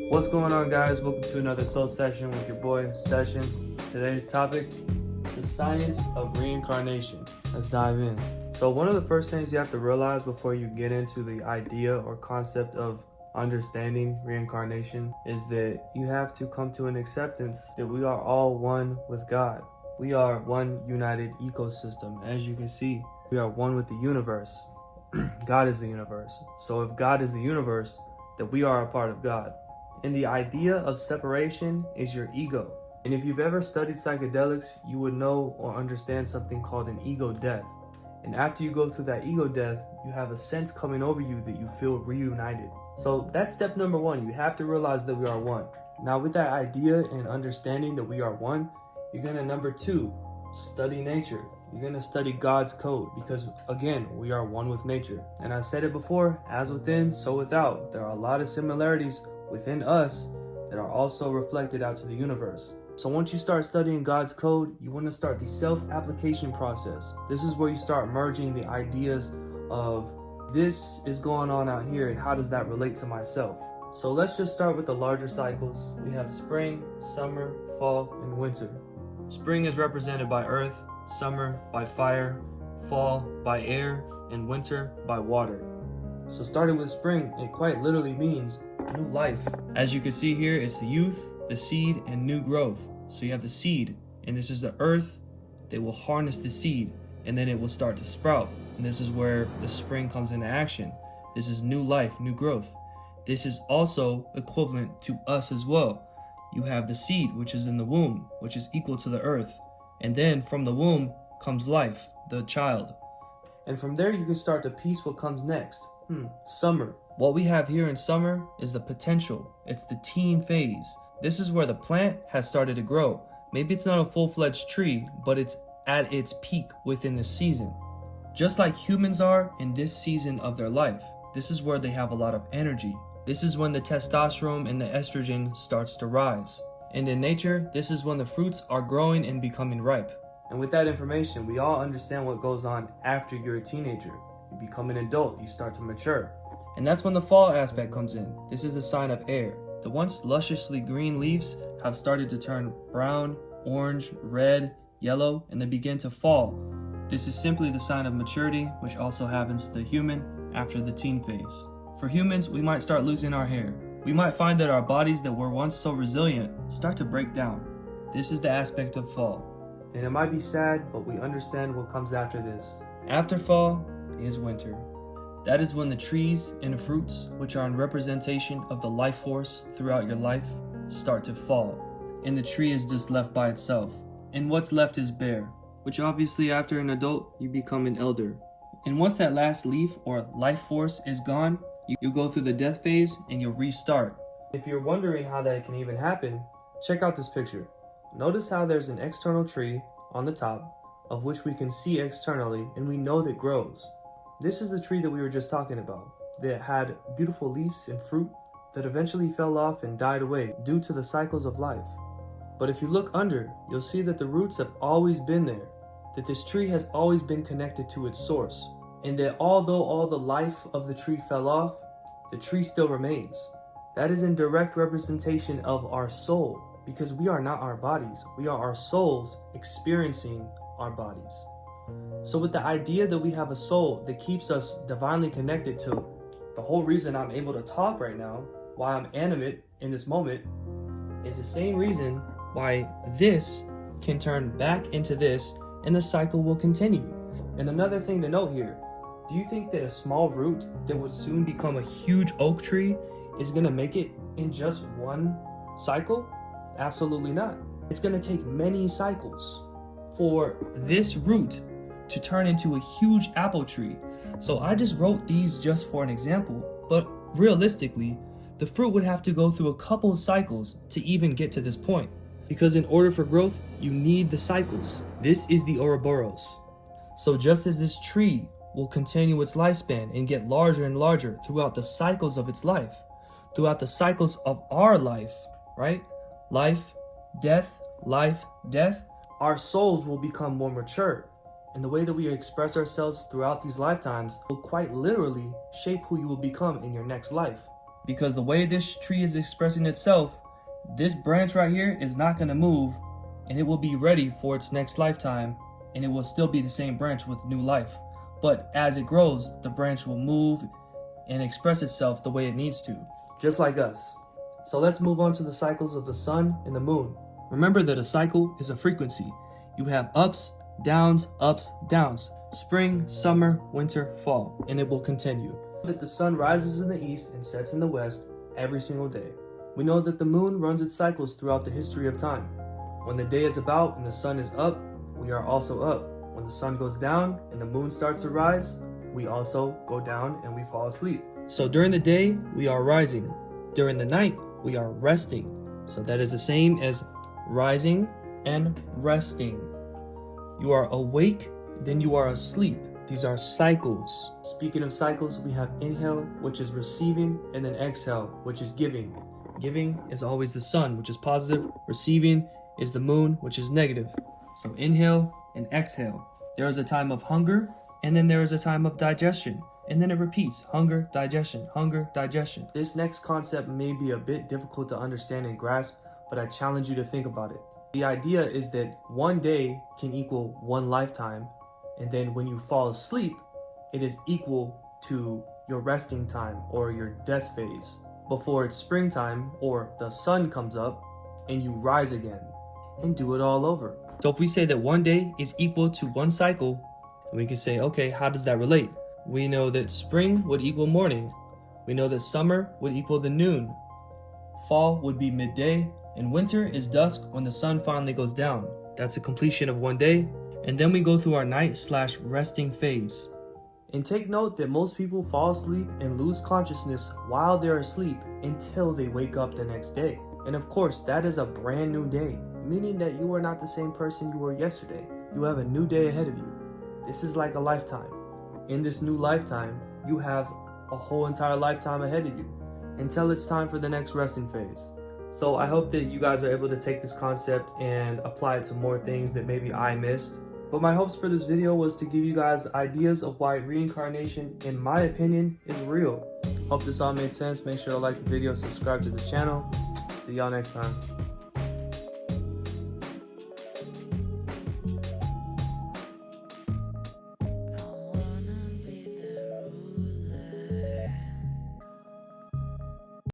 What's going on, guys? Welcome to another soul session with your boy Session. Today's topic, the science of reincarnation. Let's dive in. So one of the first things you have to realize before you get into the idea or concept of understanding reincarnation is that you have to come to an acceptance that we are all one with God. We are one united ecosystem. As you can see, we are one with the universe. God is the universe. So if God is the universe, then we are a part of God. And the idea of separation is your ego. And if you've ever studied psychedelics, you would know or understand something called an ego death. And after you go through that ego death, you have a sense coming over you that you feel reunited. So that's step number one. You have to realize that we are one. Now, with that idea and understanding that we are one, you're gonna, number two, study nature. You're gonna study God's code because, again, we are one with nature. And I said it before, as within, so without. There are a lot of similarities within us that are also reflected out to the universe. So once you start studying God's code, you want to start the self-application process. This is where you start merging the ideas of this is going on out here and how does that relate to myself. So let's just start with the larger cycles. We have spring, summer, fall, and winter. Spring is represented by earth, summer by fire, fall by air, and winter by water. So starting with spring, it quite literally means new life. As you can see here, it's the youth, the seed, and new growth. So you have the seed, and this is the earth that will harness the seed, and then it will start to sprout. And this is where the spring comes into action. This is new life, new growth. This is also equivalent to us as well. You have the seed, which is in the womb, which is equal to the earth. And then from the womb comes life, the child. And from there you can start to piece what comes next. Summer. What we have here in summer is the potential. It's the teen phase. This is where the plant has started to grow. Maybe it's not a full-fledged tree, but it's at its peak within this season. Just like humans are in this season of their life. This is where they have a lot of energy. This is when the testosterone and the estrogen starts to rise. And in nature, this is when the fruits are growing and becoming ripe. And with that information, we all understand what goes on after you're a teenager. You become an adult, you start to mature. And that's when the fall aspect comes in. This is a sign of air. The once lusciously green leaves have started to turn brown, orange, red, yellow, and they begin to fall. This is simply the sign of maturity, which also happens to the human after the teen phase. For humans, we might start losing our hair. We might find that our bodies that were once so resilient start to break down. This is the aspect of fall. And it might be sad, but we understand what comes after this. After fall is winter. That is when the trees and the fruits, which are in representation of the life force throughout your life, start to fall. And the tree is just left by itself. And what's left is bare, which obviously after an adult, you become an elder. And once that last leaf or life force is gone, you'll go through the death phase and you'll restart. If you're wondering how that can even happen, check out this picture. Notice how there's an external tree on the top of which we can see externally and we know that grows. This is the tree that we were just talking about that had beautiful leaves and fruit that eventually fell off and died away due to the cycles of life. But if you look under, you'll see that the roots have always been there, that this tree has always been connected to its source, and that although all the life of the tree fell off, the tree still remains. That is in direct representation of our soul, because we are not our bodies. We are our souls experiencing our bodies. So with the idea that we have a soul that keeps us divinely connected to, the whole reason I'm able to talk right now, why I'm animate in this moment, is the same reason why this can turn back into this and the cycle will continue. And another thing to note here, do you think that a small root that would soon become a huge oak tree is gonna make it in just one cycle? Absolutely not. It's gonna take many cycles for this root to turn into a huge apple tree. So I just wrote these just for an example, but realistically, the fruit would have to go through a couple of cycles to even get to this point. Because in order for growth, you need the cycles. This is the Ouroboros. So just as this tree will continue its lifespan and get larger and larger throughout the cycles of its life, throughout the cycles of our life, right? Life, death, our souls will become more mature. And the way that we express ourselves throughout these lifetimes will quite literally shape who you will become in your next life. because the way this tree is expressing itself, this branch right here is not going to move, and it will be ready for its next lifetime, and it will still be the same branch with new life. But as it grows, the branch will move and express itself the way it needs to, just like us. So let's move on to the cycles of the sun and the moon. Remember that a cycle is a frequency. You have ups, downs, spring, summer, winter, fall, and it will continue. That the sun rises in the east and sets in the west every single day. We know that the moon runs its cycles throughout the history of time. When the day is about and the sun is up, we are also up. When the sun goes down and the moon starts to rise, we also go down and we fall asleep. So during the day, we are rising. During the night, we are resting. So that is the same as rising and resting. You are awake, then you are asleep. These are cycles. Speaking of cycles, we have inhale, which is receiving, and then exhale, which is giving. Giving is always the sun, which is positive. Receiving is the moon, which is negative. So inhale and exhale. There is a time of hunger, and then there is a time of digestion. And then it repeats, hunger, digestion, hunger, digestion. This next concept may be a bit difficult to understand and grasp, but I challenge you to think about it. The idea is that one day can equal one lifetime, and then when you fall asleep, it is equal to your resting time or your death phase before it's springtime or the sun comes up and you rise again and do it all over. So if we say that one day is equal to one cycle, we can say, okay, how does that relate? We know that spring would equal morning. We know that summer would equal the noon. Fall would be midday, and winter is dusk when the sun finally goes down. That's the completion of one day. And then we go through our night/resting phase. And take note that most people fall asleep and lose consciousness while they're asleep until they wake up the next day. And of course, that is a brand new day, meaning that you are not the same person you were yesterday. You have a new day ahead of you. This is like a lifetime. In this new lifetime, you have a whole entire lifetime ahead of you until it's time for the next resting phase. So I hope that you guys are able to take this concept and apply it to more things that maybe I missed. But my hopes for this video was to give you guys ideas of why reincarnation, in my opinion, is real. Hope this all made sense. Make sure to like the video, subscribe to the channel. See y'all next time.